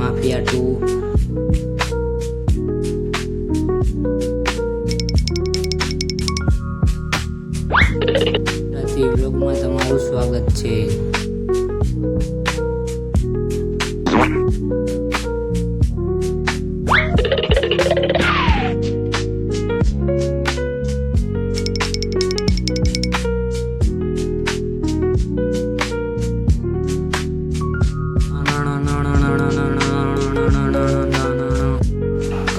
Mafia 2. Gujarati વ્લોગમાં તમારું સ્વાગત છે.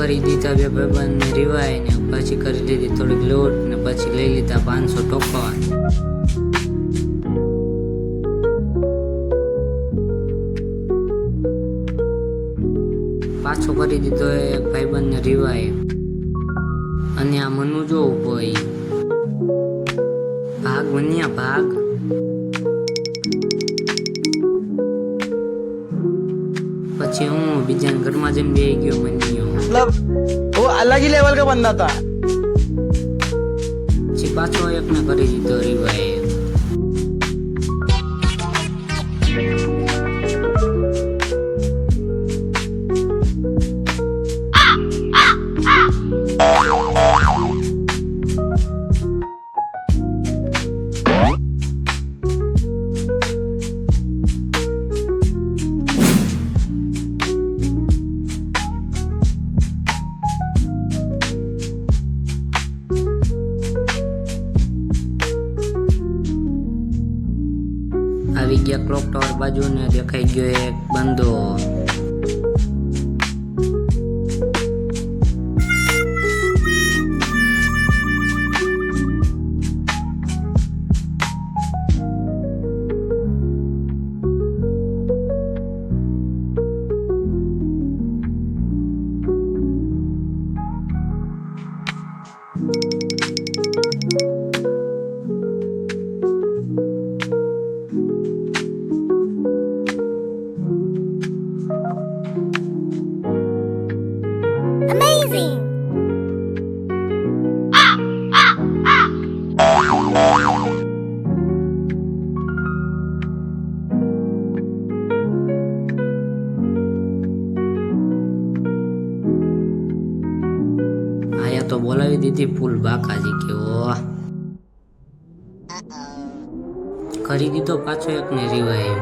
કરી દીધા બે ભાઈબંધને રિવાય ને પછી કરી દીધી થોડીક લોટ ને પછી લઈ લીધા 500 ટોકા. પાછો કરી દીધો એક ભાઈબંધને રિવાય. અને આ મનુ જો ઉભો ભાગ બન્યા ભાગ. પછી હું બીજા ઘરમાં જઈને બેસી ગયો મનિયો. मतलब वो अलग ही लेवल का बंदा था. પછી પાછો એકને કરી દીધો રિવાય. આવી ગયા ક્લોક ટાવર બાજુ ને દેખાઈ ગયો એક બંદો. Amazing! આયા તો બોલાવી દીધી ફૂલ બાકાજી કે ઓહ. કરી દીધો પાછો એકને રિવાય.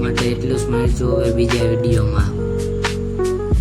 માટે એટલું જ મળજો હવે બીજા વિડીયોમાં.